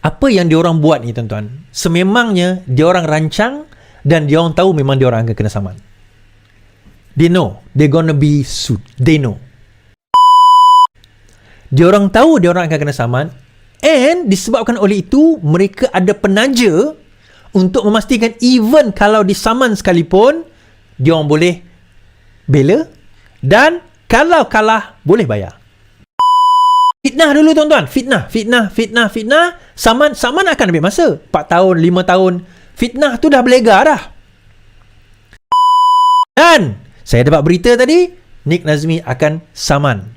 Apa yang diorang buat ni tuan-tuan, sememangnya diorang rancang dan diorang tahu memang diorang akan kena saman. They know they're gonna be sued. They know. Diorang tahu diorang akan kena saman, and disebabkan oleh itu mereka ada penaja untuk memastikan even kalau disaman sekalipun diorang boleh bela, dan kalau kalah boleh bayar. Fitnah dulu tuan-tuan. Fitnah. Saman akan ambil masa. 4 tahun, 5 tahun. Fitnah tu dah berlegar dah. Dan saya dapat berita tadi, Nik Nazmi akan saman.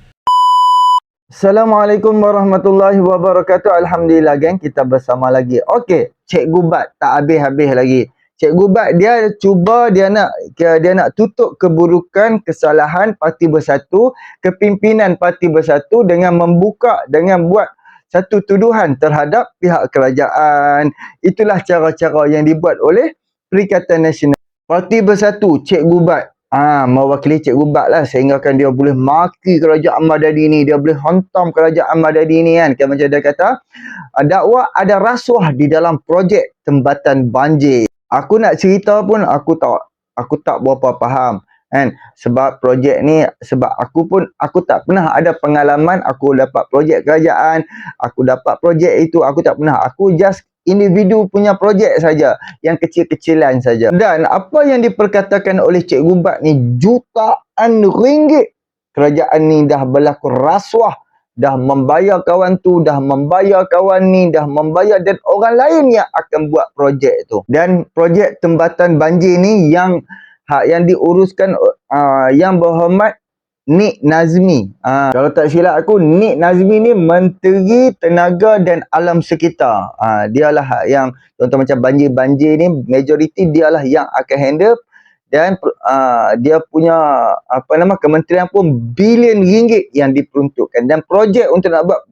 Assalamualaikum warahmatullahi wabarakatuh. Alhamdulillah geng, kita bersama lagi. Okey, Cikgu Bat tak habis-habis lagi. Cikgu Bat dia cuba dia nak tutup keburukan, kesalahan Parti Bersatu, kepimpinan Parti Bersatu dengan buat satu tuduhan terhadap pihak kerajaan. Itulah cara-cara yang dibuat oleh Perikatan Nasional Parti Bersatu. Cikgu Bat mewakili Cikgu Bat lah, sehingga kan dia boleh maki kerajaan Madani ni, dia boleh hantam kerajaan Madani ni kan. Macam dia kata, dakwa ada rasuah di dalam projek Tempatan Banjir. Aku nak cerita pun aku tak berapa faham kan, sebab projek ni, sebab aku tak pernah ada pengalaman aku dapat projek kerajaan, aku dapat projek itu, aku tak pernah. Aku just individu punya projek saja, yang kecil-kecilan saja. Dan apa yang diperkatakan oleh Cikgu Bat ni, jutaan ringgit kerajaan ni dah berlaku rasuah, dah membayar kawan tu, dah membayar kawan ni, dah membayar, dan orang lain yang akan buat projek tu. Dan projek Tempatan Banjir ni yang diuruskan yang berhormat Nik Nazmi. Kalau tak silap aku, Nik Nazmi ni Menteri Tenaga dan Alam Sekitar. Dialah yang, contoh macam banjir-banjir ni, majoriti dialah yang akan handle. Dan dia punya kementerian pun bilion ringgit yang diperuntukkan, dan projek untuk nak buat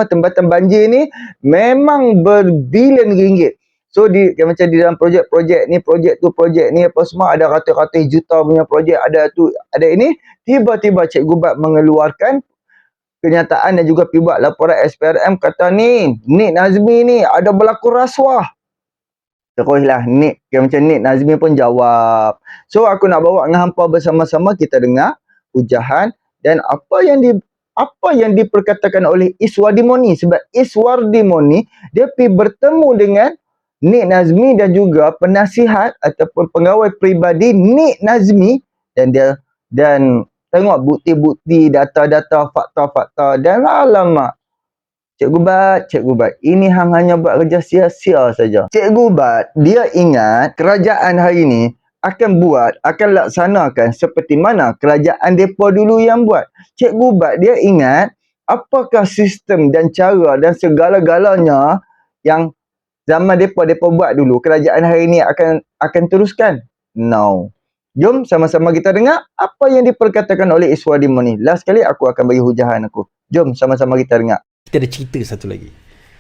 Tempatan Banjir ni memang berbilion ringgit. So macam di dalam projek ni, projek ni apa semua, ada ratus-ratus juta punya projek, ada ini. Tiba-tiba Cikgu Bat mengeluarkan kenyataan dan juga pergi buat laporan SPRM, kata Nik Nazmi ni ada berlaku rasuah. Teruslah macam Nik Nazmi pun jawab. So aku nak bawa dengan hampa bersama-sama, kita dengar hujahan dan apa yang diperkatakan oleh Iswardi Moni. Sebab Iswardi Moni dia pergi bertemu dengan Nik Nazmi dan juga penasihat ataupun pengawal peribadi Nik Nazmi, dan tengok bukti-bukti, data-data, fakta-fakta, dan alamak. Cikgu Bat, ini hanya buat kerja sia-sia saja. Cikgu Bat, dia ingat kerajaan hari ini akan laksanakan seperti mana kerajaan depa dulu yang buat. Cikgu Bat, dia ingat apakah sistem dan cara dan segala-galanya yang zaman depa buat dulu, kerajaan hari ini akan teruskan? No. Jom sama-sama kita dengar apa yang diperkatakan oleh Iswardi Moni. Last kali aku akan bagi hujahan aku. Jom sama-sama kita dengar. Kita ada cerita satu lagi.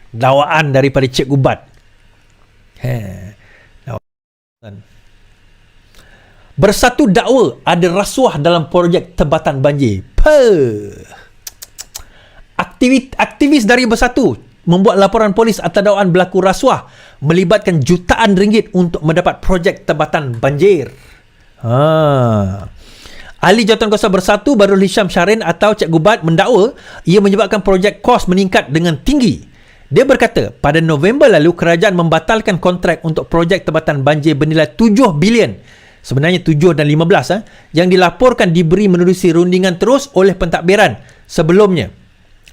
Dakwaan daripada Cikgu Bat. Bersatu dakwa ada rasuah dalam projek Tempatan Banjir. Aktivis dari Bersatu membuat laporan polis atas dakwaan berlaku rasuah melibatkan jutaan ringgit untuk mendapat projek Tempatan Banjir. Ahli Jawatankuasa Bersatu Badrul Hisham Syarin atau Cikgu Bat mendakwa ia menyebabkan projek kos meningkat dengan tinggi. Dia berkata, pada November lalu kerajaan membatalkan kontrak untuk projek Tempatan Banjir bernilai 7 bilion. Sebenarnya 7 dan 15 yang dilaporkan diberi menerusi rundingan terus oleh pentadbiran sebelumnya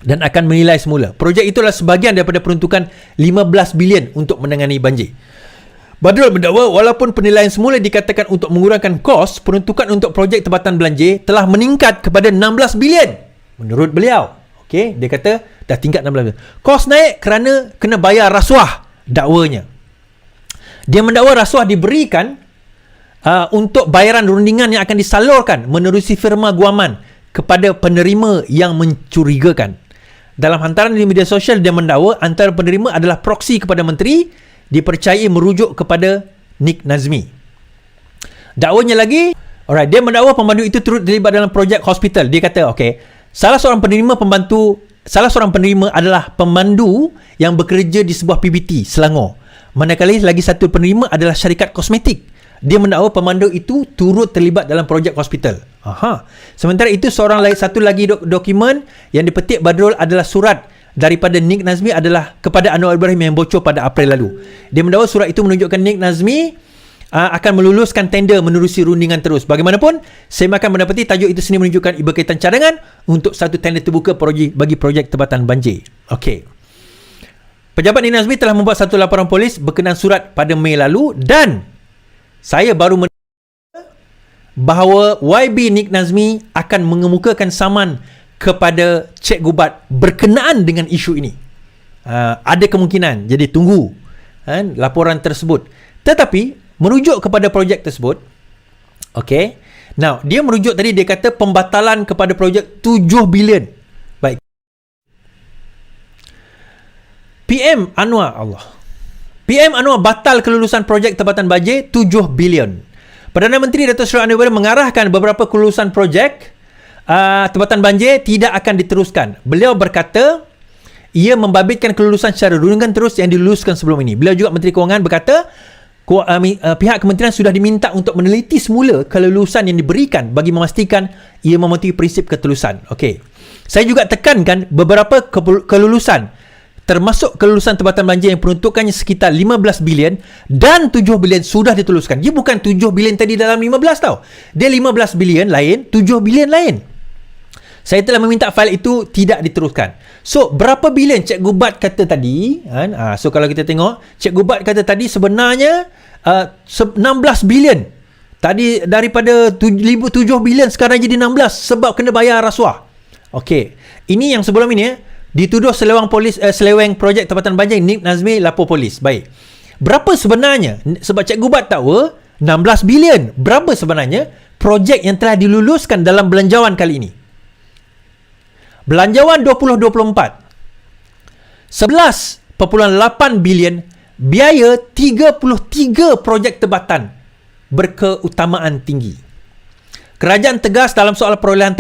dan akan menilai semula. Projek itu adalah sebahagian daripada peruntukan 15 bilion untuk menangani banjir. Badrul mendakwa walaupun penilaian semula dikatakan untuk mengurangkan kos, peruntukan untuk projek Tempatan Banjir telah meningkat kepada 16 bilion. Menurut beliau. Okey, dia kata dah tingkat 16 bilion. Kos naik kerana kena bayar rasuah, dakwanya. Dia mendakwa rasuah diberikan untuk bayaran rundingan yang akan disalurkan menerusi firma guaman kepada penerima yang mencurigakan. Dalam hantaran di media sosial, dia mendakwa antara penerima adalah proksi kepada menteri, dipercayai merujuk kepada Nik Nazmi. Dakwanya lagi, dia mendakwa pembantu itu turut terlibat dalam projek hospital. Dia kata, salah seorang penerima pembantu salah seorang penerima adalah pemandu yang bekerja di sebuah PBT Selangor. Manakala lagi satu penerima adalah syarikat kosmetik. Dia mendakwa pemandu itu turut terlibat dalam projek hospital. Sementara itu satu lagi dokumen yang dipetik Badrul adalah surat daripada Nik Nazmi adalah kepada Anwar Ibrahim yang bocor pada April lalu. Dia mendakwa surat itu menunjukkan Nik Nazmi akan meluluskan tender menerusi rundingan terus. Bagaimanapun, saya akan mendapati tajuk itu sendiri menunjukkan ibu kaitan cadangan untuk satu tender terbuka bagi projek Tempatan Banjir. Okey. Pejabat Nik Nazmi telah membuat satu laporan polis berkenaan surat pada Mei lalu dan saya baru bahawa YB Nik Nazmi akan mengemukakan saman kepada Cik Gubat berkenaan dengan isu ini. Ada kemungkinan. Jadi tunggu laporan tersebut. Tetapi merujuk kepada projek tersebut, okay. Now, dia merujuk tadi, dia kata pembatalan kepada projek 7 bilion. Baik. PM Anwar batal kelulusan projek Tempatan Banjir 7 bilion. Perdana Menteri Datuk Seri Anwar Ibrahim mengarahkan beberapa kelulusan projek Tempatan Banjir tidak akan diteruskan. Beliau berkata ia membabitkan kelulusan secara rundingan terus yang diluluskan sebelum ini. Beliau juga Menteri Kewangan berkata pihak kementerian sudah diminta untuk meneliti semula kelulusan yang diberikan bagi memastikan ia mematuhi prinsip ketulusan. Okey. Saya juga tekankan beberapa kelulusan termasuk kelulusan Tempatan Banjir yang peruntukannya sekitar 15 bilion dan 7 bilion sudah dituluskan. Dia bukan 7 bilion tadi dalam 15 tau. Dia 15 bilion lain, 7 bilion lain. Saya telah meminta fail itu tidak diteruskan. So, berapa bilion Cik Gubat kata tadi? So, kalau kita tengok, Cik Gubat kata tadi sebenarnya 16 bilion. Tadi daripada 7 bilion sekarang jadi 16 sebab kena bayar rasuah. Okey. Ini yang sebelum ini dituduh seleweng projek Tempatan Banjir, Nik Nazmi lapor polis. Baik. Berapa sebenarnya? Sebab Cik Gubat tahu 16 bilion. Berapa sebenarnya projek yang telah diluluskan dalam belanjawan kali ini? Belanjawan 2024 11.8 bilion, biaya 33 projek tempatan berkeutamaan tinggi. Kerajaan tegas dalam soal perolehan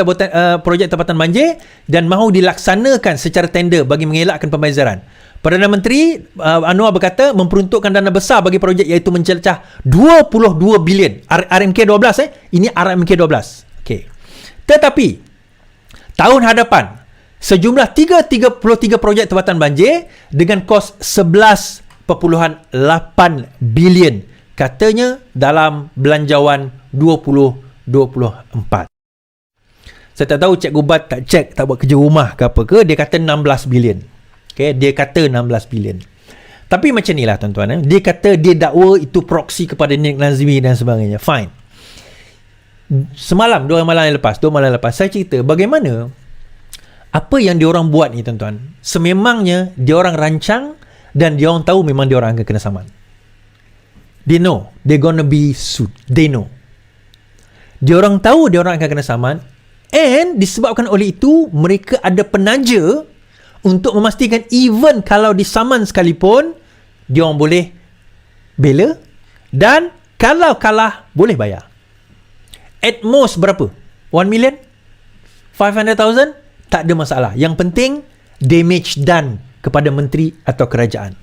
projek Tempatan Banjir dan mahu dilaksanakan secara tender bagi mengelakkan pembayaran. Perdana Menteri Anwar berkata memperuntukkan dana besar bagi projek iaitu mencecah 22 bilion. RMK 12 ini RMK 12. Okey. Tetapi tahun hadapan sejumlah 33 projek Tempatan Banjir dengan kos 11.8 bilion katanya dalam belanjawan 2024. Saya tak tahu Cik Gubat tak cek, tak buat kerja rumah ke apa ke, dia kata 16 bilion. Okay, dia kata 16 bilion. Tapi macam ni lah tuan-tuan, dia kata dia dakwa itu proksi kepada Nik Nazmi dan sebagainya. Fine. Semalam, 2 malam lepas saya cerita bagaimana apa yang diorang buat ni tuan-tuan, sememangnya diorang rancang dan diorang tahu memang diorang akan kena saman. They know they're gonna be sued. They know. Diorang tahu diorang akan kena saman, and disebabkan oleh itu mereka ada penaja untuk memastikan even kalau disaman sekalipun diorang boleh bela dan kalau kalah boleh bayar. At most berapa? 1 million? 500,000? Tak ada masalah. Yang penting damage done kepada menteri atau kerajaan.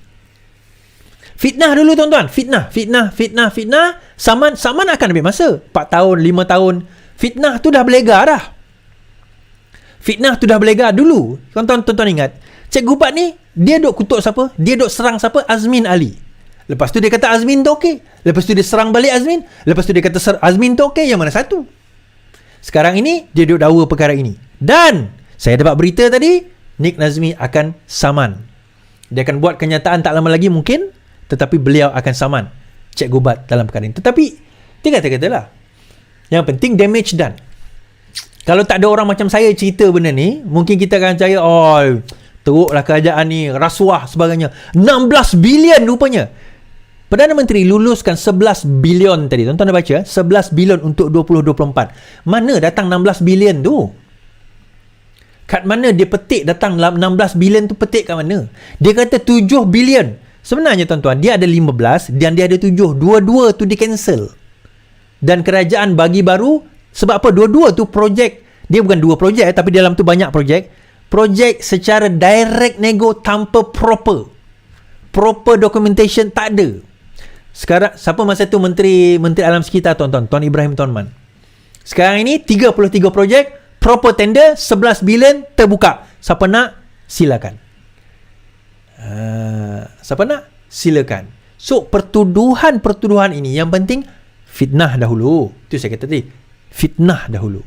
Fitnah dulu tuan-tuan. Fitnah. Saman akan ambil masa. 4 tahun, 5 tahun. Fitnah tu dah berlegar dah. Dulu. Tuan-tuan ingat. Cik Gubat ni, dia duk kutuk siapa? Dia duk serang siapa? Azmin Ali. Lepas tu dia kata Azmin tu okey. Lepas tu dia serang balik Azmin. Lepas tu dia kata Azmin tu okey. Yang mana satu? Sekarang ini, dia duk dakwa perkara ini. Dan saya dapat berita tadi, Nik Nazmi akan saman. Dia akan buat kenyataan tak lama lagi mungkin, tetapi beliau akan saman Cik Gubat dalam perkara ini. Tetapi, dia kata-katalah, yang penting damage done. Kalau tak ada orang macam saya cerita benda ni, mungkin kita akan percaya, teruklah kerajaan ni, rasuah sebagainya. 16 bilion rupanya. Perdana Menteri luluskan 11 bilion tadi. Tuan-tuan dah baca, 11 bilion untuk 2024. Mana datang 16 bilion tu? Kat mana dia petik datang 16 bilion tu, petik kat mana? Dia kata 7 bilion. Sebenarnya tuan-tuan, dia ada 15 dan dia ada 7. Dua-dua tu di cancel. Dan kerajaan bagi baru, sebab apa? Dua-dua tu projek. Dia bukan 2 projek tapi dalam tu banyak projek. projek secara direct nego tanpa proper documentation, tak ada. Sekarang siapa masa tu Menteri Alam Sekitar, Tuan Ibrahim Tuan Man. Sekarang ini 33 projek, proper tender, 11 bilion terbuka. Siapa nak, silakan. Siapa nak, silakan. So pertuduhan ini yang penting fitnah dahulu. Itu saya kata tadi, fitnah dahulu.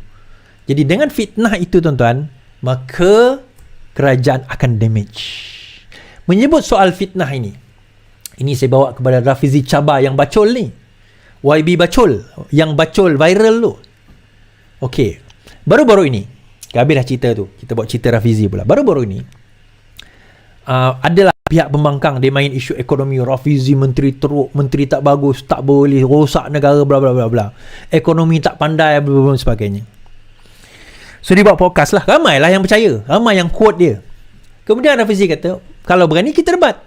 Jadi dengan fitnah itu tuan-tuan, maka kerajaan akan damage. Menyebut soal fitnah ini saya bawa kepada Rafizi Chabar yang bacol ni, YB bacol, yang bacol viral tu. Okey, baru-baru ini, habis dah cerita tu, kita buat cerita Rafizi pula. Baru-baru ini adalah pihak pembangkang dia main isu ekonomi. Rafizi menteri teruk, menteri tak bagus, tak boleh, rosak negara, bla bla bla bla, ekonomi tak pandai, bla bla sebagainya. So dia buat podcast lah, ramailah yang percaya, ramai yang quote dia. Kemudian Rafizi kata, kalau berani kita debat.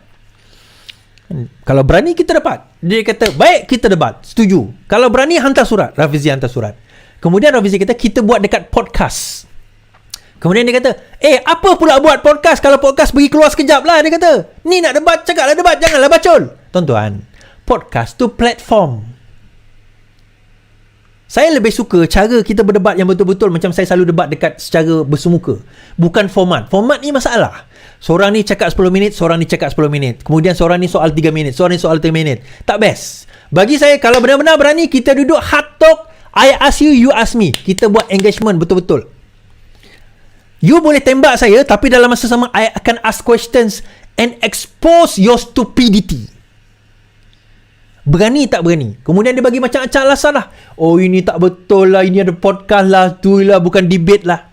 Kalau berani kita debat. Dia kata, baik kita debat, setuju. Kalau berani hantar surat. Rafizi hantar surat. Kemudian Rafizi kata, kita buat dekat podcast. Kemudian dia kata, apa pula buat podcast, kalau podcast pergi keluar sekejap lah. Dia kata, ni nak debat, cakaplah debat, janganlah bacol. Tuan-tuan, podcast tu platform. Saya lebih suka cara kita berdebat yang betul-betul macam saya selalu debat dekat secara bersemuka. Bukan format. Format ni masalah. Seorang ni cakap 10 minit, seorang ni cakap 10 minit. Kemudian seorang ni soal 3 minit, seorang ni soal 3 minit. Tak best. Bagi saya, kalau benar-benar berani, kita duduk hard talk. I ask you, you ask me. Kita buat engagement betul-betul. You boleh tembak saya, tapi dalam masa sama, I akan ask questions and expose your stupidity. Berani tak berani? Kemudian dia bagi macam-macam alasan lah. Oh, ini tak betul lah, ini ada podcast lah, tu lah, bukan debate lah.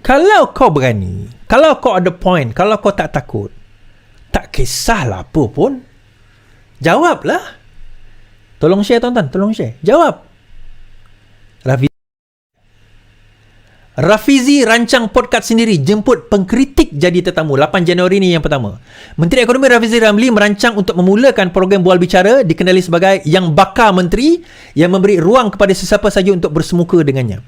Kalau kau berani, kalau kau ada point, kalau kau tak takut, tak kisahlah apa pun, jawablah. Tolong share tuan-tuan, tolong share. Jawab. Rafizi rancang podcast sendiri, jemput pengkritik jadi tetamu. 8 Januari ni yang pertama. Menteri Ekonomi Rafizi Ramli merancang untuk memulakan program Bual Bicara, dikenali sebagai Yang Bakar Menteri, yang memberi ruang kepada sesiapa saja untuk bersemuka dengannya.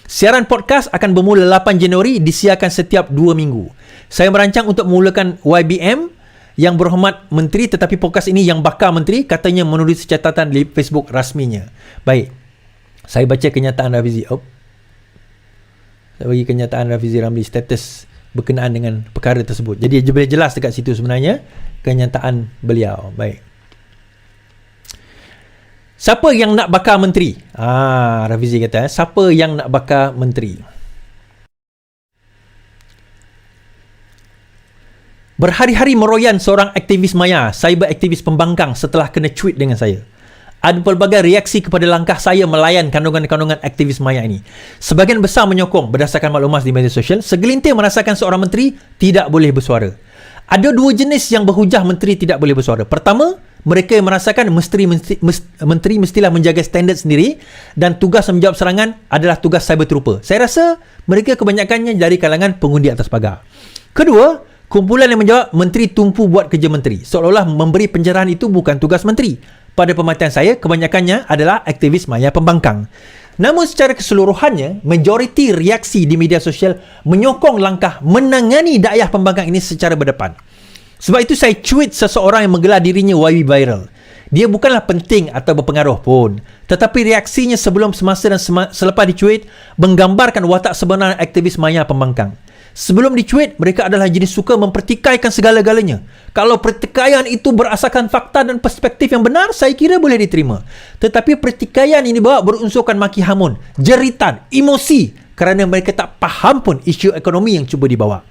Siaran podcast akan bermula 8 Januari, disiarkan setiap 2 minggu. Saya merancang untuk memulakan YBM, Yang Berhormat Menteri, tetapi podcast ini Yang Bakar Menteri, katanya menulis catatan di Facebook rasminya. Baik, saya baca kenyataan Rafizi. Saya bagi kenyataan Rafizi Ramli status berkenaan dengan perkara tersebut. Jadi dia jelas dekat situ sebenarnya kenyataan beliau. Baik. Siapa yang nak bakar menteri? Rafizi kata, siapa yang nak bakar menteri? Berhari-hari meroyan seorang aktivis maya, cyber aktivis pembangkang setelah kena tweet dengan saya. Ada pelbagai reaksi kepada langkah saya melayan kandungan-kandungan aktivis maya ini. Sebahagian besar menyokong berdasarkan maklumat di media sosial. Segelintir merasakan seorang menteri tidak boleh bersuara. Ada dua jenis yang berhujah menteri tidak boleh bersuara. Pertama, mereka yang merasakan menteri mestilah menjaga standard sendiri dan tugas menjawab serangan adalah tugas cyber trooper. Saya rasa mereka kebanyakannya dari kalangan pengundi atas pagar. Kedua, kumpulan yang menjawab menteri tumpu buat kerja menteri, seolah-olah memberi penjarahan itu bukan tugas menteri. Pada pemerhatian saya, kebanyakannya adalah aktivis maya pembangkang. Namun secara keseluruhannya, majoriti reaksi di media sosial menyokong langkah menangani dakwah pembangkang ini secara berdepan. Sebab itu saya tweet seseorang yang menggelar dirinya YB Viral. Dia bukanlah penting atau berpengaruh pun, tetapi reaksinya sebelum, semasa dan selepas ditweet menggambarkan watak sebenar aktivis maya pembangkang. Sebelum ditweet, mereka adalah jenis suka mempertikaikan segala-galanya. Kalau pertikaian itu berasaskan fakta dan perspektif yang benar, saya kira boleh diterima. Tetapi pertikaian ini bawa berunsurkan maki hamun, jeritan, emosi kerana mereka tak faham pun isu ekonomi yang cuba dibawa.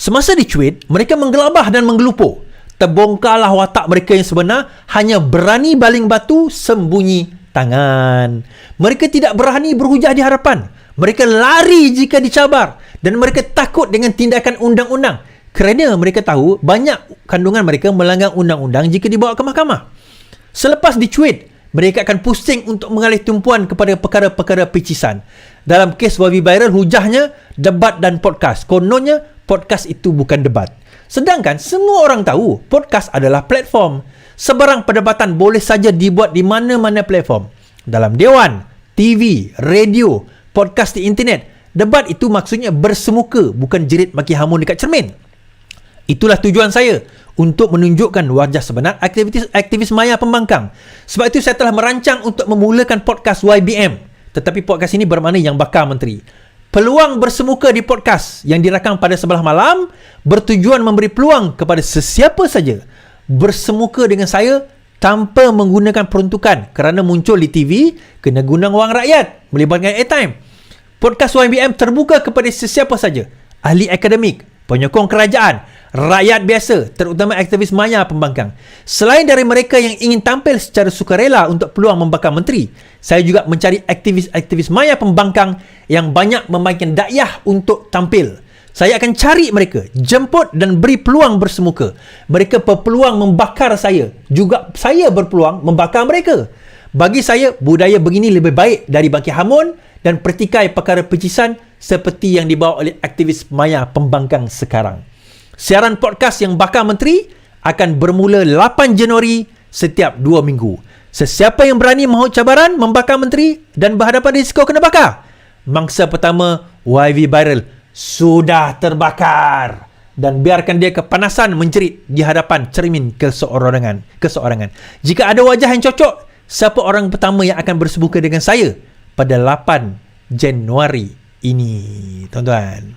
Semasa ditweet, mereka menggelabah dan menggelupur. Terbongkarlah watak mereka yang sebenar, hanya berani baling batu, sembunyi tangan. Mereka tidak berani berhujah di hadapan. Mereka lari jika dicabar dan mereka takut dengan tindakan undang-undang kerana mereka tahu banyak kandungan mereka melanggar undang-undang jika dibawa ke mahkamah. Selepas ditweet, mereka akan pusing untuk mengalih tumpuan kepada perkara-perkara picisan. Dalam kes YB Viral, hujahnya debat dan podcast. Kononnya podcast itu bukan debat. Sedangkan semua orang tahu podcast adalah platform. Sebarang perdebatan boleh saja dibuat di mana-mana platform. Dalam dewan, TV, radio, podcast di internet Debat itu maksudnya bersemuka, bukan jerit maki hamun dekat cermin. Itulah tujuan saya, untuk menunjukkan wajah sebenar aktivis maya pembangkang. Sebab itu saya telah merancang untuk memulakan podcast YBM. Tetapi podcast ini bermakna yang bakal menteri. Peluang bersemuka di podcast yang dirakam pada sebelah malam bertujuan memberi peluang kepada sesiapa saja bersemuka dengan saya tanpa menggunakan peruntukan, kerana muncul di TV kena guna wang rakyat, melibatkan airtime. Podcast YBM terbuka kepada sesiapa saja, ahli akademik, penyokong kerajaan, rakyat biasa, terutama aktivis maya pembangkang. Selain dari mereka yang ingin tampil secara sukarela untuk peluang membakar menteri, saya juga mencari aktivis-aktivis maya pembangkang yang banyak memainkan dakyah untuk tampil. Saya akan cari mereka, jemput dan beri peluang bersemuka. Mereka berpeluang membakar saya, juga saya berpeluang membakar mereka. Bagi saya, budaya begini lebih baik dari bangkit hamun dan pertikai perkara pecisan seperti yang dibawa oleh aktivis maya pembangkang sekarang. Siaran podcast yang bakar menteri akan bermula 8 Januari setiap 2 minggu. Sesiapa yang berani mahu cabaran membakar menteri dan berhadapan risiko kena bakar. Mangsa pertama, YV Viral sudah terbakar, dan biarkan dia kepanasan menjerit di hadapan cermin keseorangan. Jika ada wajah yang cocok, siapa orang pertama yang akan bersemuka dengan saya pada 8 Januari ini, tuan-tuan?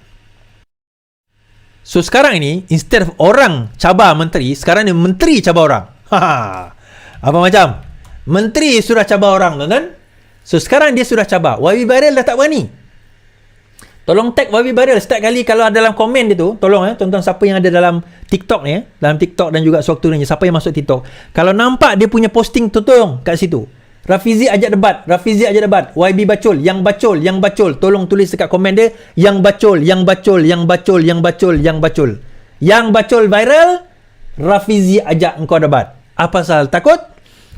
So sekarang ini, instead of orang cabar menteri, sekarang ni menteri cabar orang. Apa macam? Menteri sudah cabar orang, tuan-tuan. So sekarang dia sudah cabar. YB Viral dah tak berani. Tolong tag YB Viral setiap kali kalau ada dalam komen dia tu. Tolong tuan-tuan, siapa yang ada dalam TikTok ni, dalam TikTok dan juga sewaktu ni, siapa yang masuk TikTok, kalau nampak dia punya posting, tolong kat situ, Rafizi ajak debat, YB bacol, yang bacol, tolong tulis dekat komen dia, yang bacol viral, Rafizi ajak engkau debat. Apa pasal takut?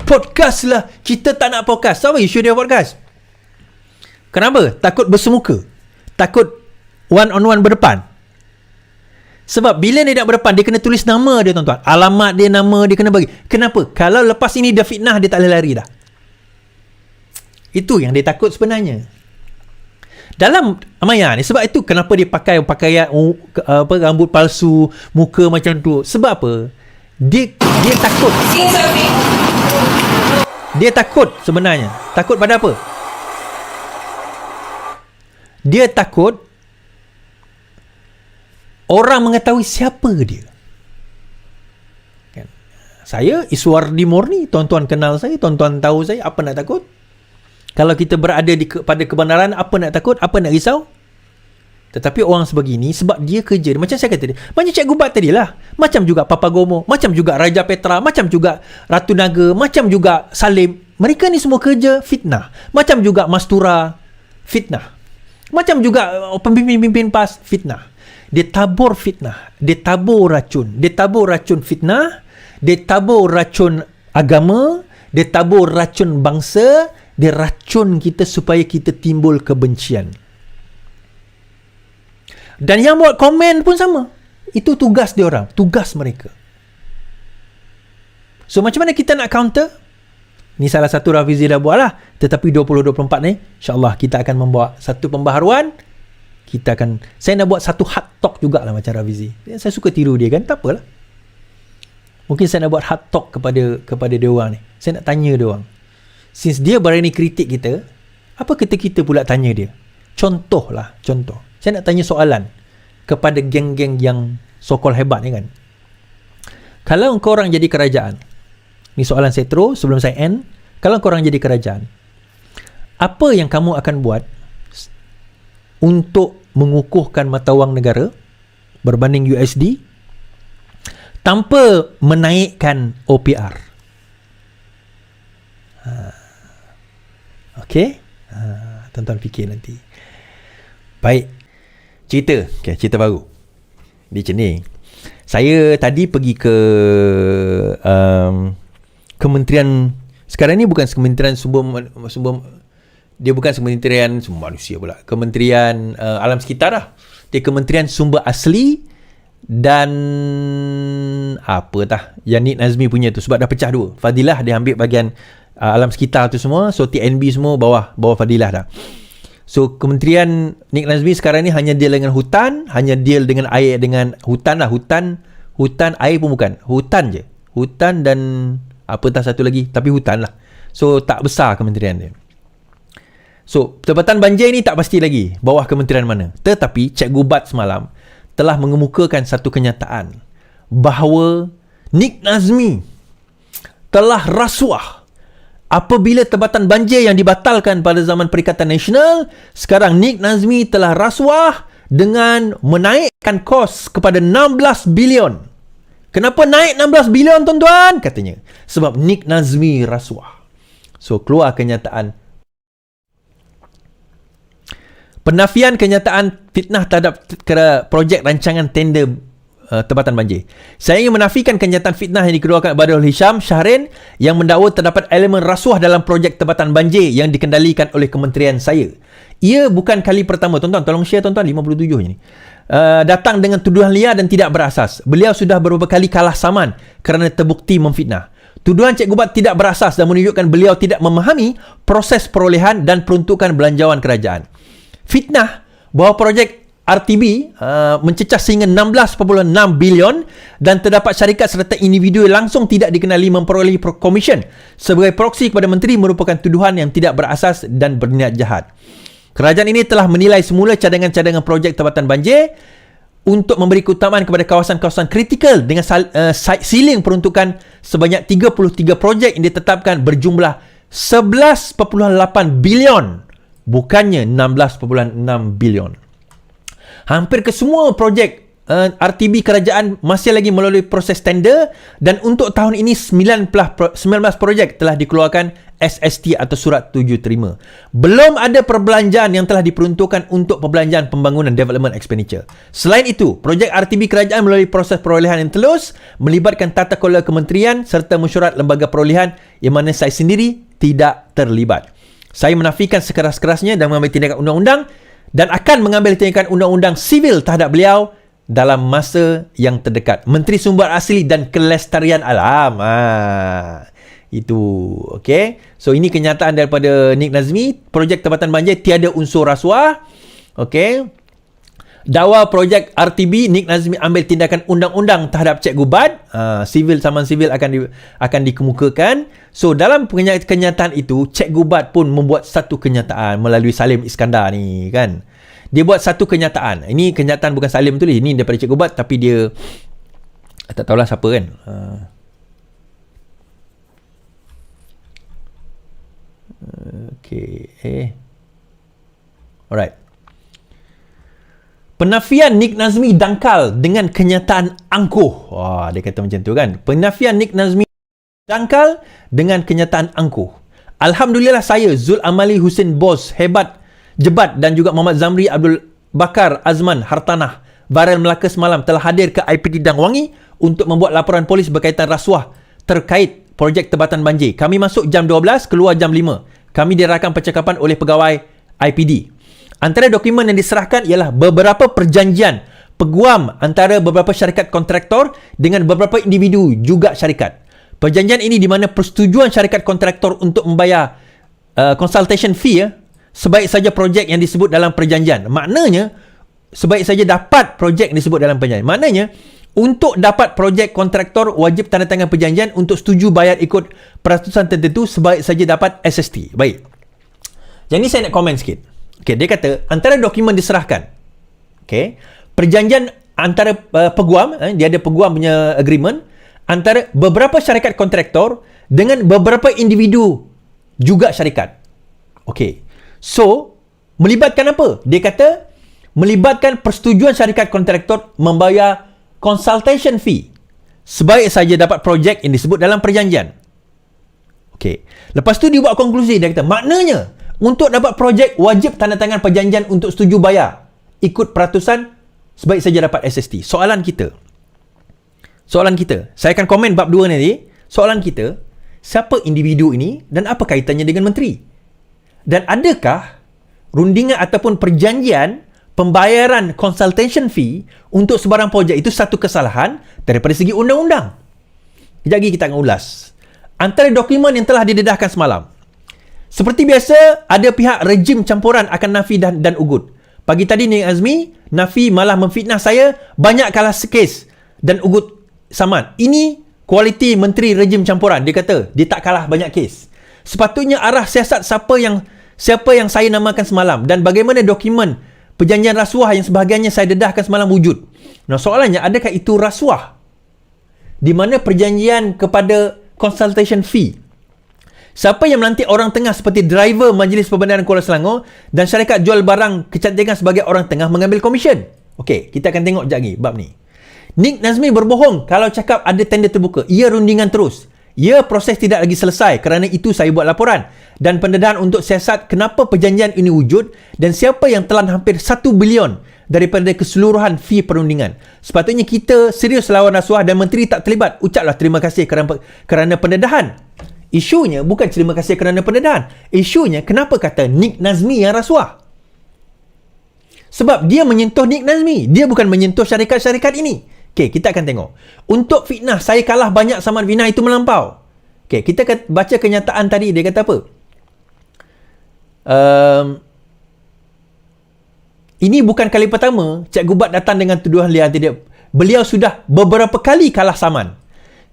Podcast lah, kita tak nak podcast. Siapa isu dia podcast? Kenapa? Takut bersemuka, takut one on one berdepan. Sebab bila dia nak berdepan, dia kena tulis nama dia, tuan-tuan, alamat dia, nama dia kena bagi. Kenapa? Kalau lepas ini dia fitnah, dia tak boleh lari dah. Itu yang dia takut sebenarnya dalam maya ni. Sebab itu kenapa dia pakai pakaian rambut palsu, muka macam tu. Sebab apa? Dia takut. Dia takut sebenarnya. Takut pada apa? Dia takut orang mengetahui siapa dia. Kan? Saya Iswardi Murni, tuan-tuan kenal saya, tuan-tuan tahu saya, apa nak takut? Kalau kita berada pada kebenaran, apa nak takut, apa nak risau? Tetapi orang sebegini, sebab dia kerja, macam saya kata tadi, macam Cikgu Bat tadi lah, macam juga Papa Gomo, macam juga Raja Petra, macam juga Ratu Naga, macam juga Salim, mereka ni semua kerja fitnah. Macam juga Mastura, fitnah. Macam juga pemimpin-pemimpin PAS, fitnah. Dia tabur fitnah, dia tabur racun, fitnah, dia tabur racun agama, dia tabur racun bangsa, dia racun kita supaya kita timbul kebencian. Dan yang buat komen pun sama. Itu tugas dia orang, tugas mereka. So macam mana kita nak counter? Ni salah satu Rafizi dah buat lah. Tetapi 2024 ni, insyaAllah kita akan membawa satu pembaharuan. Saya nak buat satu hard talk jugalah macam Rafizi. Saya suka tiru dia kan, tak apalah. Mungkin saya nak buat hard talk kepada dia orang ni. Saya nak tanya dia orang. Since dia berani kritik kita, apa kita pula tanya dia? Contoh. Saya nak tanya soalan kepada geng-geng yang so-called hebat ni kan. Kalau engkau orang jadi kerajaan, ni soalan saya terus sebelum saya end. Kalau engkau orang jadi kerajaan, apa yang kamu akan buat untuk mengukuhkan mata wang negara berbanding USD tanpa menaikkan OPR? Okey? Tuan-tuan fikir nanti. Baik. Cerita baru. Dia macam ni. Saya tadi pergi ke kementerian. Sekarang ni bukan kementerian sumber dia bukan kementerian sumber manusia pula. Kementerian alam sekitar lah. Dia kementerian sumber asli dan yang Nik Nazmi punya tu, sebab dah pecah dua. Fadilah dia ambil bahagian alam sekitar tu semua, so TNB semua bawah Fadilah dah. So Kementerian Nik Nazmi sekarang ni hanya deal dengan hutan, hanya deal dengan air, dengan hutan lah, hutan, air pun bukan, hutan je, hutan dan apa tak satu lagi, tapi hutan lah. So tak besar kementerian dia. So Tempatan Banjir ni tak pasti lagi bawah kementerian mana. Tetapi Cikgu Bat semalam telah mengemukakan satu kenyataan bahawa Nik Nazmi telah rasuah. Apabila Tempatan Banjir yang dibatalkan pada zaman Perikatan Nasional, sekarang Nik Nazmi telah rasuah dengan menaikkan kos kepada 16 bilion. Kenapa naik 16 bilion tuan-tuan? Katanya sebab Nik Nazmi rasuah. So keluar kenyataan penafian kenyataan fitnah terhadap projek rancangan tender Tempatan Banjir. Saya ingin menafikan kenyataan fitnah yang dikeluarkan Badrul Hisham Shahrin yang mendakwa terdapat elemen rasuah dalam projek Tempatan Banjir yang dikendalikan oleh kementerian saya. Ia bukan kali pertama, tuan-tuan, tolong share tuan-tuan, 57 ni. Datang dengan tuduhan liar dan tidak berasas. Beliau sudah beberapa kali kalah saman kerana terbukti memfitnah. Tuduhan Cikgu Bat tidak berasas dan menunjukkan beliau tidak memahami proses perolehan dan peruntukan belanjawan kerajaan. Fitnah bahawa projek RTB mencecah sehingga 16.6 bilion dan terdapat syarikat serta individu langsung tidak dikenali memperoleh komisen sebagai proksi kepada menteri merupakan tuduhan yang tidak berasas dan berniat jahat. Kerajaan ini telah menilai semula cadangan-cadangan projek Tempatan Banjir untuk memberi keutamaan kepada kawasan-kawasan kritikal dengan ceiling peruntukan sebanyak 33 projek yang ditetapkan berjumlah 11.8 bilion, bukannya 16.6 bilion. Hampir kesemua projek RTB kerajaan masih lagi melalui proses tender dan untuk tahun ini 19 projek telah dikeluarkan SST atau surat tuju terima. Belum ada perbelanjaan yang telah diperuntukkan untuk perbelanjaan pembangunan development expenditure. Selain itu, projek RTB kerajaan melalui proses perolehan yang telus melibatkan tata kelola kementerian serta mesyuarat lembaga perolehan yang mana saya sendiri tidak terlibat. Saya menafikan sekeras-kerasnya dan mengambil tindakan undang-undang dan akan mengambil tindakan undang-undang sivil terhadap beliau dalam masa yang terdekat. Menteri Sumber Asli dan Kelestarian Alam. Itu. Okay. So, ini kenyataan daripada Nik Nazmi. Projek Tempatan Banjir tiada unsur rasuah. Okay. Dakwa projek RTB, Nik Nazmi ambil tindakan undang-undang terhadap Cikgu Bat. Saman sivil akan dikemukakan. So, dalam kenyataan itu, Cikgu Bat pun membuat satu kenyataan melalui Salim Iskandar ni kan. Dia buat satu kenyataan. Ini kenyataan bukan Salim tulis. Ini daripada Cikgu Bat tapi dia tak tahulah siapa kan. Okay. Alright. Penafian Nik Nazmi dangkal dengan kenyataan angkuh. Wah, dia kata macam tu kan. Penafian Nik Nazmi dangkal dengan kenyataan angkuh. Alhamdulillah saya, Zul Amali Hussein Bos, Hebat Jebat dan juga Muhammad Zamri Abdul Bakar Azman Hartanah Viral Melaka semalam telah hadir ke IPD Dangwangi untuk membuat laporan polis berkaitan rasuah terkait projek Tempatan Banjir. Kami masuk jam 12, keluar jam 5. Kami dirakam percakapan oleh pegawai IPD. Antara dokumen yang diserahkan ialah beberapa perjanjian peguam antara beberapa syarikat kontraktor dengan beberapa individu juga syarikat. Perjanjian ini di mana persetujuan syarikat kontraktor untuk membayar consultation fee sebaik saja projek yang disebut dalam perjanjian. Maknanya sebaik saja dapat projek yang disebut dalam perjanjian. Maknanya untuk dapat projek kontraktor wajib tanda tangan perjanjian untuk setuju bayar ikut peratusan tertentu sebaik saja dapat SST. Baik. Yang ni saya nak komen sikit. Okay, dia kata antara dokumen diserahkan. Okay. Perjanjian antara peguam, dia ada peguam punya agreement antara beberapa syarikat kontraktor dengan beberapa individu juga syarikat. Okay. So, melibatkan apa? Dia kata melibatkan persetujuan syarikat kontraktor membayar consultation fee sebaik saja dapat projek yang disebut dalam perjanjian. Okay. Lepas tu dia buat konklusi, dia kata maknanya untuk dapat projek wajib tanda tangan perjanjian untuk setuju bayar ikut peratusan sebaik saja dapat SST. Soalan kita, saya akan komen bab 2 nanti. Soalan kita, siapa individu ini dan apa kaitannya dengan menteri? Dan adakah rundingan ataupun perjanjian pembayaran consultation fee untuk sebarang projek itu satu kesalahan daripada segi undang-undang? Sekejap lagi kita akan ulas. Antara dokumen yang telah didedahkan semalam, Seperti biasa, ada pihak rejim campuran akan Nafi dan Ugut. Pagi tadi Nik Nazmi, Nafi malah memfitnah saya, banyak kalah kes dan Ugut Saman. Ini kualiti menteri rejim campuran. Dia kata, dia tak kalah banyak kes. Sepatutnya arah siasat siapa yang saya namakan semalam dan bagaimana dokumen perjanjian rasuah yang sebahagiannya saya dedahkan semalam wujud. Nah, soalannya, adakah itu rasuah? Di mana perjanjian kepada consultation fee? Siapa yang melantik orang tengah seperti driver Majlis Perbendaharaan Kuala Selangor dan syarikat jual barang kecantikan sebagai orang tengah mengambil komisen? Okey, kita akan tengok sekejap lagi bab ni. Nik Nazmi berbohong kalau cakap ada tender terbuka. Ia rundingan terus. Ya, proses tidak lagi selesai. Kerana itu saya buat laporan dan pendedahan untuk siasat kenapa perjanjian ini wujud dan siapa yang telan hampir 1 bilion daripada keseluruhan fee perundingan. Sepatutnya kita serius lawan rasuah dan menteri tak terlibat. Ucaplah terima kasih kerana pendedahan. Isunya bukan terima kasih kerana pendedahan. Isunya kenapa kata Nik Nazmi yang rasuah? Sebab dia menyentuh Nik Nazmi. Dia bukan menyentuh syarikat-syarikat ini. Okey, kita akan tengok. Untuk fitnah, saya kalah banyak sama fitnah itu melampau. Okey, kita akan baca kenyataan tadi. Dia kata apa? Ini bukan kali pertama Cikgu Bat datang dengan tuduhan liar. Beliau sudah beberapa kali kalah saman.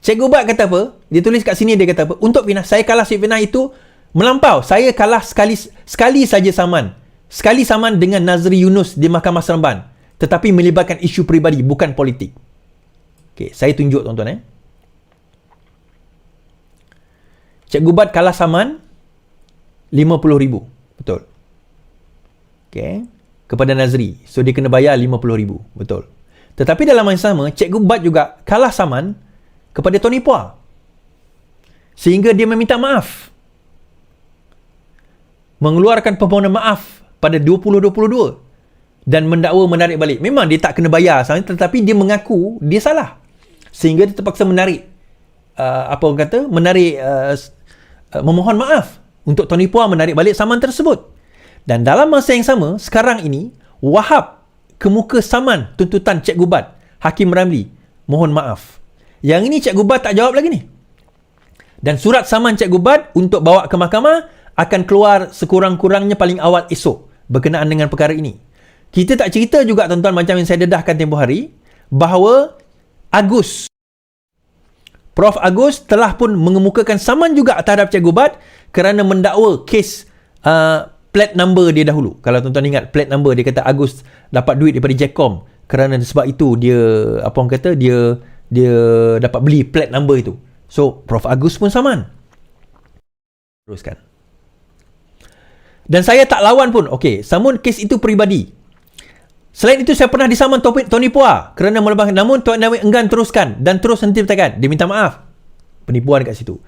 Cikgu Bat kata apa? Dia tulis kat sini, dia kata apa? Untuk fitnah, saya kalah fitnah itu melampau. Saya kalah sekali saja saman. Sekali saman dengan Nazri Yunus di Mahkamah Seremban. Tetapi melibatkan isu peribadi, bukan politik. Okey, saya tunjuk tuan-tuan. Cikgu Bat kalah saman RM50,000. Betul. Okey. Kepada Nazri. So, dia kena bayar RM50,000. Betul. Tetapi dalam masa sama, Cikgu Bat juga kalah saman kepada Tony Phua. Sehingga dia meminta maaf. Mengeluarkan permohonan maaf pada 2022. Dan mendakwa menarik balik. Memang dia tak kena bayar, tetapi dia mengaku dia salah. Sehingga dia terpaksa menarik memohon maaf untuk Tony Phua menarik balik saman tersebut. Dan dalam masa yang sama, sekarang ini Wahab kemuka saman tuntutan Cikgu Bat, Hakim Ramli mohon maaf. Yang ini Cikgu Bat tak jawab lagi ni. Dan surat saman Cikgu Bat untuk bawa ke mahkamah akan keluar sekurang-kurangnya paling awal esok berkenaan dengan perkara ini. Kita tak cerita juga tuan-tuan, macam yang saya dedahkan tempoh hari, bahawa Prof. Agus telah pun mengemukakan saman juga terhadap Cikgu Bat kerana mendakwa kes plate number dia dahulu. Kalau tuan-tuan ingat plate number, dia kata Agus dapat duit daripada Jacom kerana sebab itu dia dia dapat beli plate number itu. So, Prof. Agus pun saman. Teruskan. Dan saya tak lawan pun. Okey, namun kes itu peribadi. Selain itu, saya pernah disaman Tony Phua kerana melebahkan. Namun, Tuan Nawi enggan teruskan dan terus henti bertakat. Dia minta maaf. Penipuan dekat situ.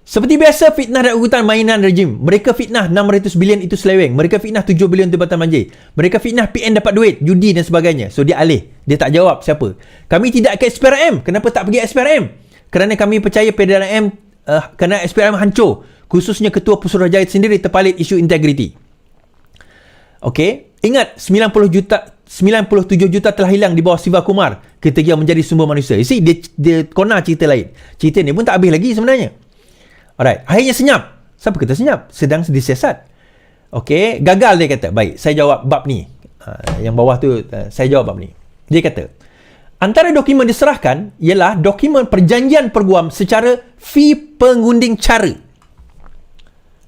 Seperti biasa, fitnah dan ugutan mainan rejim. Mereka fitnah 600 bilion itu seleweng. Mereka fitnah 7 bilion Tempatan Banjir. Mereka fitnah PN dapat duit, judi dan sebagainya. So, dia alih. Dia tak jawab siapa. Kami tidak ke SPRM. Kenapa tak pergi SPRM? Kerana kami percaya PDRM, kerana SPRM hancur. Khususnya Ketua Pusuruhanjaya sendiri terpalit isu integriti. Okey. Ingat, 97 juta telah hilang di bawah Siva Kumar ketika menjadi sumber manusia. You see, dia konar cerita lain. Cerita ni pun tak habis lagi sebenarnya. Alright, akhirnya senyap. Siapa kata senyap? Sedang disiasat. Okey, gagal dia kata. Baik, saya jawab bab ni. Yang bawah tu, saya jawab bab ni. Dia kata, antara dokumen diserahkan ialah dokumen perjanjian perguam secara fee pengunding cara.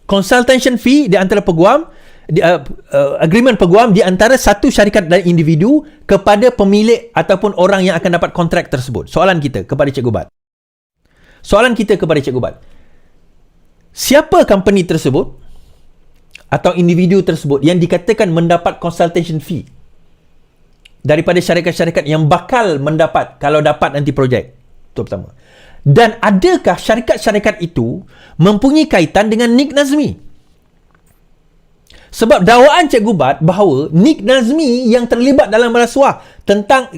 Consultation fee di antara peguam, agreement peguam di antara satu syarikat dan individu kepada pemilik ataupun orang yang akan dapat kontrak tersebut. Soalan kita kepada Cikgu Bat. Siapa company tersebut atau individu tersebut yang dikatakan mendapat consultation fee daripada syarikat-syarikat yang bakal mendapat kalau dapat nanti projek? Itu pertama. Dan adakah syarikat-syarikat itu mempunyai kaitan dengan Nik Nazmi? Sebab dakwaan Cikgu Bat bahawa Nik Nazmi yang terlibat dalam rasuah tentang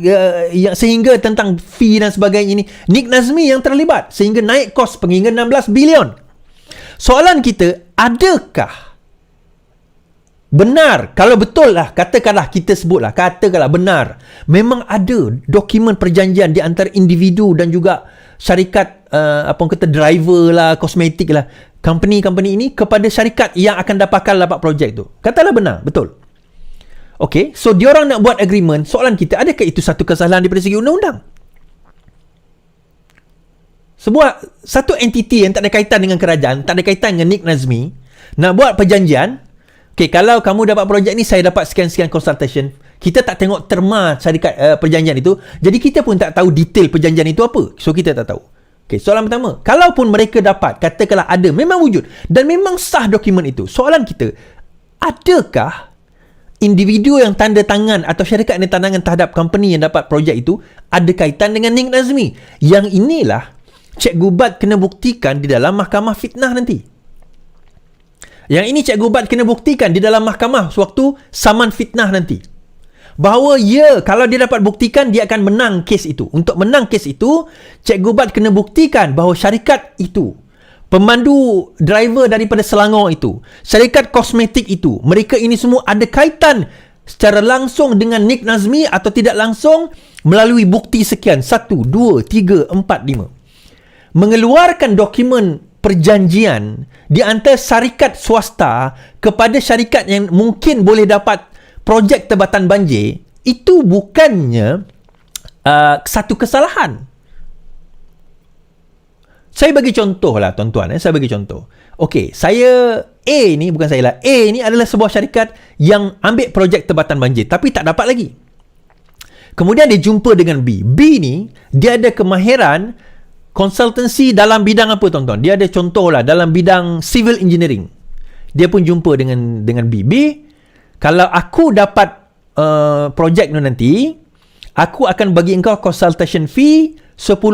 sehingga tentang fee dan sebagainya ini, Nik Nazmi yang terlibat sehingga naik kos penghingga 16 bilion. Soalan kita, adakah benar, kalau betul lah, katakanlah benar, memang ada dokumen perjanjian di antara individu dan juga syarikat, driver lah, kosmetik lah, company ini kepada syarikat yang akan dapat projek tu. Katalah benar, betul. Okay, so diorang nak buat agreement. Soalan kita, adakah itu satu kesalahan daripada segi undang-undang? Satu entiti yang tak ada kaitan dengan kerajaan, tak ada kaitan dengan Nik Nazmi, nak buat perjanjian. Okay, kalau kamu dapat projek ni, saya dapat sekian-sekian consultation. Kita tak tengok terma syarikat perjanjian itu, jadi kita pun tak tahu detail perjanjian itu apa. So kita tak tahu. Okay, soalan pertama, kalaupun mereka dapat, katakanlah ada, memang wujud dan memang sah dokumen itu. Soalan kita, adakah individu yang tanda tangan atau syarikat yang tanda tangan terhadap company yang dapat projek itu ada kaitan dengan Nik Nazmi? Yang inilah Cikgu Bat kena buktikan di dalam mahkamah fitnah nanti. Yang ini Cikgu Bat kena buktikan di dalam mahkamah sewaktu saman fitnah nanti. Bahawa kalau dia dapat buktikan, dia akan menang kes itu. Untuk menang kes itu, Cikgu Bat kena buktikan bahawa syarikat itu, pemandu driver daripada Selangor itu, syarikat kosmetik itu, mereka ini semua ada kaitan secara langsung dengan Nik Nazmi atau tidak langsung melalui bukti sekian. 1, 2, 3, 4, 5. Mengeluarkan dokumen perjanjian di antara syarikat swasta kepada syarikat yang mungkin boleh dapat projek tebatan banjir, itu bukannya satu kesalahan. Saya bagi contoh lah tuan-tuan, saya bagi contoh. Okey, A ni adalah sebuah syarikat yang ambil projek tebatan banjir tapi tak dapat lagi. Kemudian dia jumpa dengan B. B ni dia ada kemahiran konsultansi dalam bidang apa tuan-tuan? Dia ada contoh lah dalam bidang civil engineering. Dia pun jumpa dengan B. Kalau aku dapat projek ni nanti, aku akan bagi engkau consultation fee 10%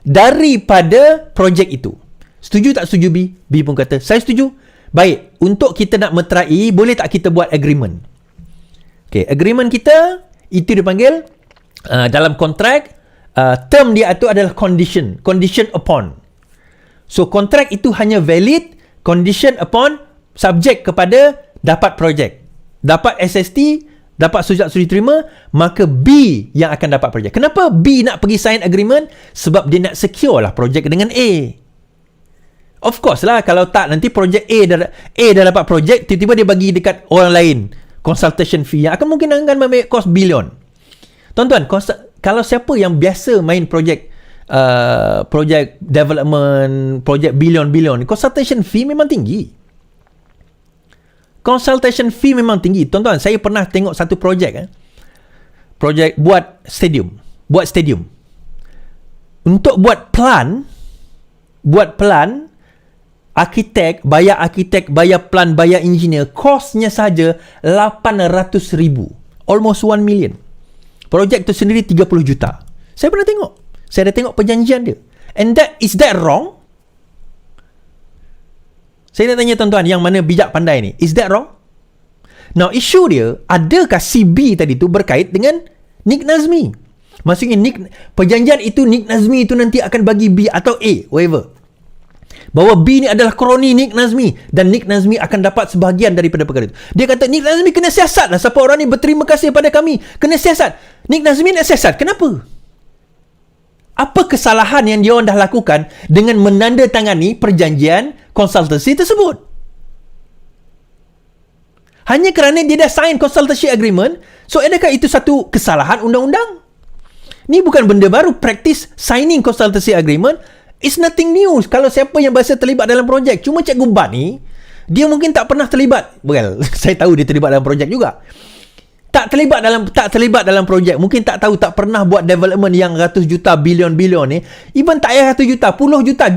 daripada projek itu. Setuju tak setuju B? B pun kata, saya setuju. Baik, untuk kita nak meterai, boleh tak kita buat agreement? Okay, agreement kita, itu dipanggil dalam kontrak, term dia itu adalah condition upon. So kontrak itu hanya valid condition upon subject kepada dapat projek, dapat SST, dapat surat suri terima, maka B yang akan dapat projek. Kenapa B nak pergi sign agreement? Sebab dia nak secure lah projek dengan A. Of course lah, kalau tak nanti projek A dah dapat projek, tiba-tiba dia bagi dekat orang lain consultation fee yang akan mungkin akan membayar cost bilion. Tuan-tuan, kalau siapa yang biasa main projek development, projek bilion-bilion, consultation fee memang tinggi. Consultation fee memang tinggi. Tuan-tuan, saya pernah tengok satu projek buat stadium. Untuk buat plan, arkitek, bayar plan, bayar engineer, kosnya saja 800,000. Almost 1 million. Projek tu sendiri 30 juta. Saya pernah tengok. Saya dah tengok perjanjian dia. And is that wrong? Saya nak tanya tuan-tuan yang mana bijak pandai ni. Is that wrong? Now, isu dia, adakah si B tadi tu berkait dengan Nik Nazmi? Maksudnya perjanjian itu Nik Nazmi itu nanti akan bagi B atau A, whatever. Bahawa B ni adalah kroni Nik Nazmi dan Nik Nazmi akan dapat sebahagian daripada perkara itu. Dia kata Nik Nazmi kena siasat lah. Siapa orang ni berterima kasih pada kami, kena siasat. Nik Nazmi nak siasat. Kenapa? Apa kesalahan yang dia orang dah lakukan dengan menandatangani perjanjian konsultasi tersebut? Hanya kerana dia dah sign consultancy agreement, so adakah itu satu kesalahan undang-undang? Ni bukan benda baru. Practice signing consultancy agreement is nothing new. Kalau siapa yang biasa terlibat dalam projek. Cuma Cikgu Bat ni, dia mungkin tak pernah terlibat. Well, saya tahu dia terlibat dalam projek juga. Tak terlibat dalam projek. Mungkin tak tahu, tak pernah buat development yang ratus juta, bilion-bilion ni. Even tak payah ratus juta, puluh juta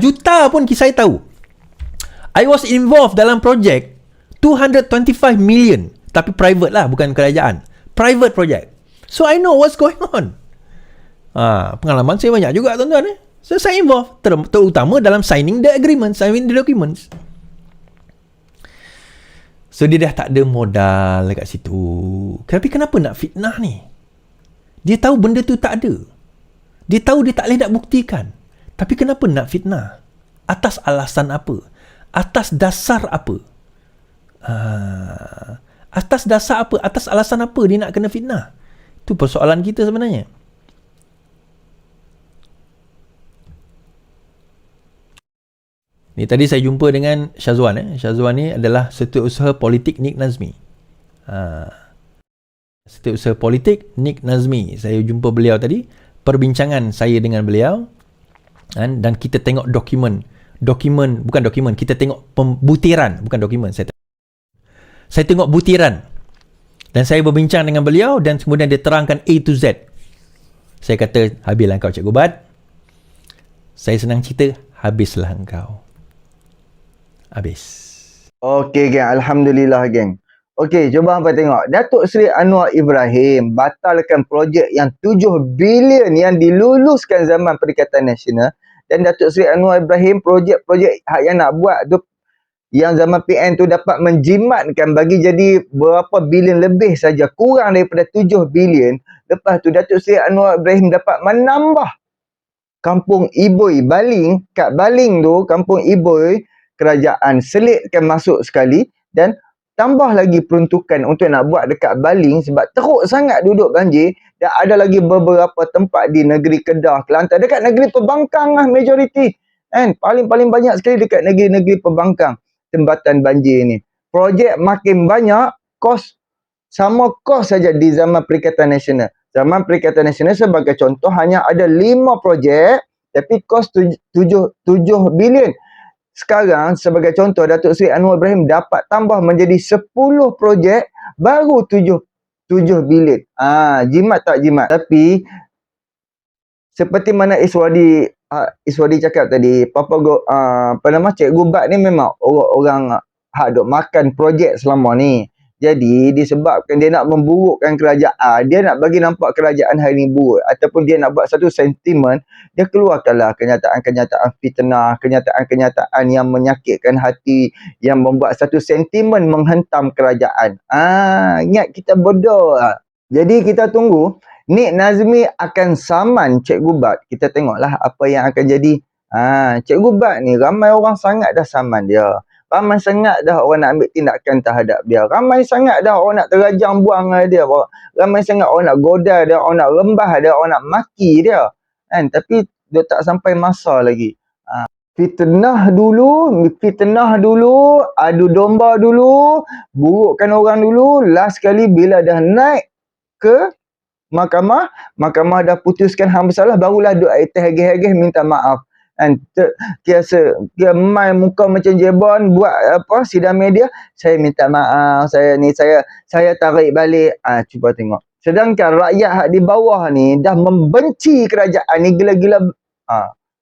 pun saya tahu. I was involved dalam projek 225 million. Tapi private lah, bukan kerajaan. Private project. So I know what's going on. Pengalaman saya banyak juga tuan-tuan. So saya involved, terutama dalam signing the agreement, signing the documents. So dia dah tak ada modal dekat situ. Tapi kenapa nak fitnah ni? Dia tahu benda tu tak ada. Dia tahu dia tak boleh nak buktikan. Tapi kenapa nak fitnah? Atas alasan apa? Atas dasar apa? Atas dasar apa? Atas alasan apa dia nak kena fitnah? Itu persoalan kita sebenarnya. Ni tadi saya jumpa dengan Syazwan. Syazwan ni adalah setiausaha politik Nik Nazmi. Setiausaha politik Nik Nazmi. Saya jumpa beliau tadi. Perbincangan saya dengan beliau. Dan kita tengok dokumen. Bukan dokumen. Kita tengok butiran. Bukan dokumen. Saya tengok butiran. Dan saya berbincang dengan beliau. Dan kemudian dia terangkan A to Z. Saya kata, habislah engkau Cikgu Bat. Saya senang cerita, habislah engkau. Habis. Okey geng, alhamdulillah geng. Okey, cuba hampa tengok. Datuk Seri Anwar Ibrahim batalkan projek yang 7 bilion yang diluluskan zaman Perikatan Nasional, dan Datuk Seri Anwar Ibrahim projek-projek yang nak buat tu yang zaman PN tu dapat menjimatkan bagi jadi berapa bilion lebih saja, kurang daripada 7 bilion. Lepas tu Datuk Seri Anwar Ibrahim dapat menambah Kampung Iboi Baling. Kat Baling tu, Kampung Iboi, kerajaan selitkan masuk sekali dan tambah lagi peruntukan untuk nak buat dekat Baling sebab teruk sangat duduk banjir. Dan ada lagi beberapa tempat di negeri Kedah, Kelantan, dekat negeri Pembangkang lah majoriti. Kan? Paling-paling banyak sekali dekat negeri-negeri Pembangkang tempatan banjir ni. Projek makin banyak, sama kos saja di zaman Perikatan Nasional. Zaman Perikatan Nasional sebagai contoh hanya ada 5 projek tapi kos 7 bilion. Sekarang sebagai contoh Datuk Seri Anwar Ibrahim dapat tambah menjadi 10 projek baru 7 bilion. Jimat tak jimat? Tapi seperti mana Iswadi cakap tadi, Cikgu Bat ni memang orang hak duk makan projek selama ni. Jadi disebabkan dia nak memburukkan kerajaan, dia nak bagi nampak kerajaan hari ni buruk, ataupun dia nak buat satu sentimen, dia keluarkanlah kenyataan-kenyataan fitnah, kenyataan-kenyataan yang menyakitkan hati, yang membuat satu sentimen menghentam kerajaan. Ingat kita bodoh. Jadi kita tunggu Nik Nazmi akan saman Cikgu Bat. Kita tengoklah apa yang akan jadi. Cikgu Bat ni ramai orang sangat dah saman dia. Ramai sangat dah orang nak ambil tindakan terhadap dia. Ramai sangat dah orang nak terajang buang dia. Ramai sangat orang nak goda dia, orang nak rembah dia, orang nak maki dia. Kan? Tapi dia tak sampai masa lagi. Fitnah dulu, adu domba dulu, burukkan orang dulu. Last kali bila dah naik ke mahkamah dah putuskan hang bersalah, barulah duk hegeh-hegeh minta maaf. Kan kiasa dia main muka macam jebon, buat apa sidang media, saya minta maaf, saya tarik balik. Cuba tengok, sedangkan rakyat di bawah ni dah membenci kerajaan ni gila-gila.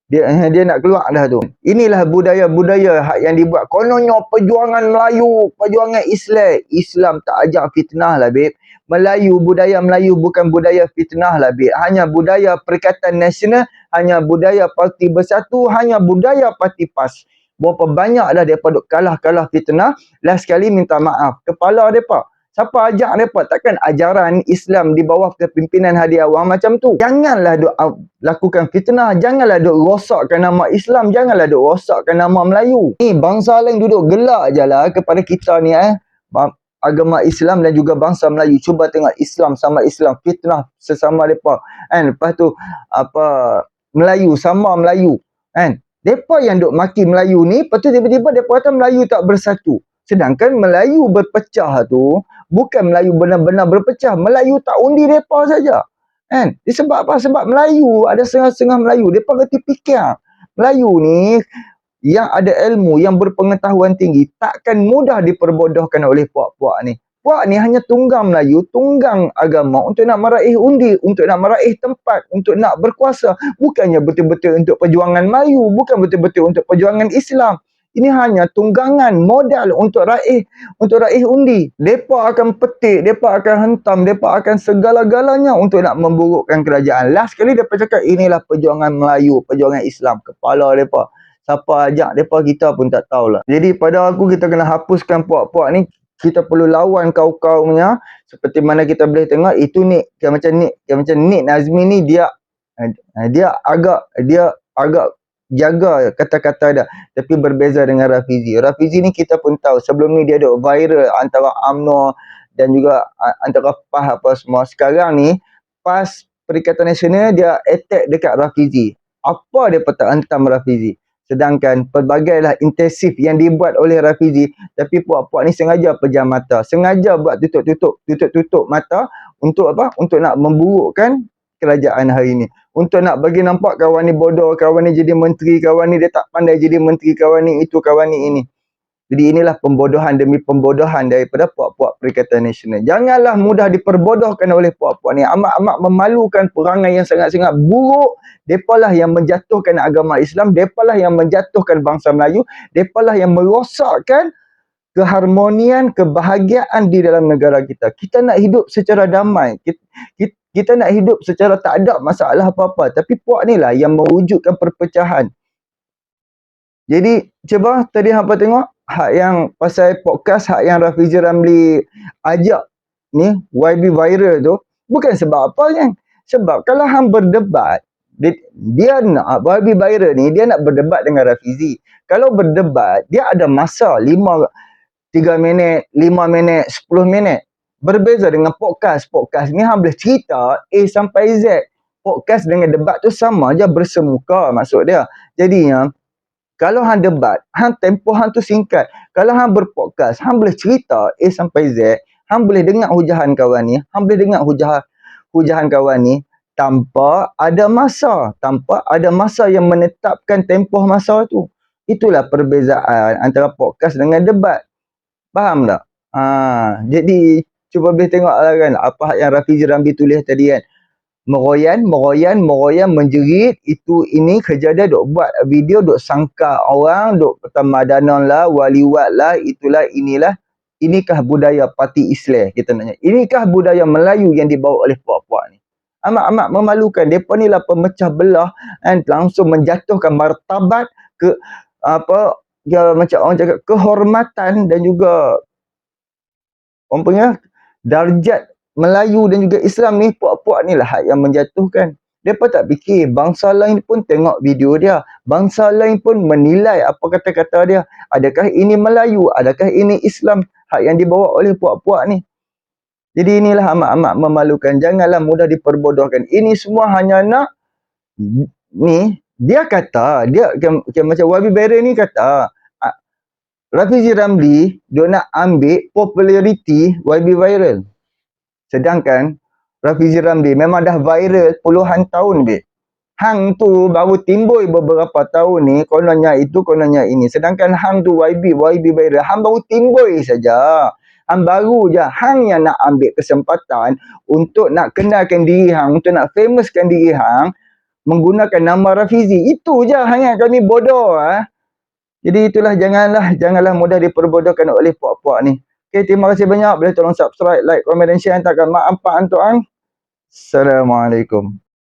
Dia nak keluar dah tu. Inilah budaya-budaya hak yang dibuat. Kononnya perjuangan Melayu, perjuangan Islam tak ajak fitnah lah babe. Budaya Melayu bukan budaya fitnah lah babe. Hanya budaya Perikatan Nasional, hanya budaya Parti Bersatu, hanya budaya Parti PAS. Berapa banyak dah mereka duk kalah-kalah fitnah, last sekali minta maaf. Kepala mereka, siapa ajak mereka? Takkan ajaran Islam di bawah kepimpinan Hadi Awang macam tu. Janganlah duk lakukan fitnah, janganlah duk rosakkan nama Islam, janganlah duk rosakkan nama Melayu. Ni bangsa lain duduk gelak je lah kepada kita ni agama Islam dan juga bangsa Melayu. Cuba tengok Islam sama Islam, fitnah sesama mereka. Kan? Lepas tu Melayu sama Melayu. Kan? Mereka yang duk maki Melayu ni, lepas tu tiba-tiba mereka kata Melayu tak bersatu. Sedangkan Melayu berpecah tu bukan Melayu benar-benar berpecah. Melayu tak undi mereka saja. Kan? Sebab apa? Sebab Melayu, ada setengah-setengah Melayu, mereka reti fikir. Melayu ni yang ada ilmu, yang berpengetahuan tinggi, takkan mudah diperbodohkan oleh puak-puak ni. Puak ni hanya tunggang Melayu, tunggang agama untuk nak meraih undi, untuk nak meraih tempat, untuk nak berkuasa. Bukannya betul-betul untuk perjuangan Melayu, bukan betul-betul untuk perjuangan Islam. Ini hanya tunggangan modal untuk raih undi. Depa akan petik, depa akan hentam, depa akan segala-galanya untuk nak memburukkan kerajaan. Last kali depa cakap inilah perjuangan Melayu, perjuangan Islam. Kepala depa. Siapa ajak depa kita pun tak tahulah. Jadi pada aku kita kena hapuskan puak-puak ni. Kita perlu lawan kaum-kaumnya. Seperti mana kita boleh tengok itu ni macam Nik Nazmi ni dia agak jaga kata-kata dia. Tapi berbeza dengan Rafizi. Rafizi ni kita pun tahu sebelum ni dia ada viral antara UMNO dan juga antara PAS apa semua. Sekarang ni PAS Perikatan Nasional dia attack dekat Rafizi. Apa dia patah hantam Rafizi? Sedangkan pelbagailah intensif yang dibuat oleh Rafizi, tapi puak-puak ni sengaja pejam mata, sengaja buat tutup mata untuk apa? Untuk nak memburukkan kerajaan hari ini. Untuk nak bagi nampak kawan ni bodoh, kawan ni jadi menteri, kawan ni dia tak pandai jadi menteri, kawan ni itu, kawan ni ini. Jadi inilah pembodohan demi pembodohan daripada puak-puak Perikatan Nasional. Janganlah mudah diperbodohkan oleh puak-puak ni. Amat-amat memalukan perangai yang sangat-sangat buruk. Depalah yang menjatuhkan agama Islam. Depalah yang menjatuhkan bangsa Melayu. Depalah yang merosakkan keharmonian, kebahagiaan di dalam negara kita. Kita nak hidup secara damai. Kita nak hidup secara tak ada masalah apa-apa. Tapi puak ni lah yang mewujudkan perpecahan. Jadi, cuba tadi hampa tengok hak yang pasal podcast, hak yang Rafizi Ramli ajak ni, YB viral tu, bukan sebab apa kan? Sebab kalau hang berdebat, dia nak, YB viral ni, dia nak berdebat dengan Rafizi. Kalau berdebat, dia ada masa 3 minit, 5 minit, 10 minit. Berbeza dengan podcast. Podcast ni hang boleh cerita A sampai Z. Podcast dengan debat tu sama je, bersemuka maksud dia. Jadinya, kalau hang debat, hang tempoh hang tu singkat. Kalau hang berpodcast, hang boleh cerita A sampai Z, hang boleh dengar hujahan kawan ni, hang boleh dengar hujahan kawan ni tanpa ada masa, tanpa ada masa yang menetapkan tempoh masa tu. Itulah perbezaan antara podcast dengan debat. Faham tak? Jadi cuba boleh tengoklah kan apa yang Rafizi Ramli tulis tadi kan. Meroyan, menjerit, itu ini kerja dia duk buat video, duk sangka orang, duk pertamadanan lah, waliwat lah, itulah, inilah. Inikah budaya parti Islam kita nanya. Inikah budaya Melayu yang dibawa oleh puak-puak ni. Amat-amat memalukan. Mereka ni lah pemecah belah dan langsung menjatuhkan martabat ke apa ya, macam orang cakap kehormatan dan juga orang punya darjat Melayu dan juga Islam ni, puak-puak ni lah yang menjatuhkan. Mereka tak fikir, bangsa lain pun tengok video dia. Bangsa lain pun menilai apa kata-kata dia. Adakah ini Melayu? Adakah ini Islam? Hak yang dibawa oleh puak-puak ni. Jadi inilah amat-amat memalukan. Janganlah mudah diperbodohkan. Ini semua hanya nak, ni, dia kata, dia macam Wabi Barry ni kata, Rafizi Ramli, dia nak ambil populariti YB viral. Sedangkan Rafizi Ramli memang dah viral puluhan tahun dia. Hang tu baru timbul beberapa tahun ni, kononnya itu, kononnya ini. Sedangkan hang tu YB viral, hang baru timbul saja. Hang baru je, hang yang nak ambil kesempatan untuk nak kenalkan diri hang, untuk nak famouskan diri hang menggunakan nama Rafizi. Itu je hang kami bodoh. Jadi itulah, janganlah mudah diperbodohkan oleh puak-puak ni. Okay, terima kasih banyak. Boleh tolong subscribe, like, komen dan share. Takkan manfaat untuk hang. Assalamualaikum.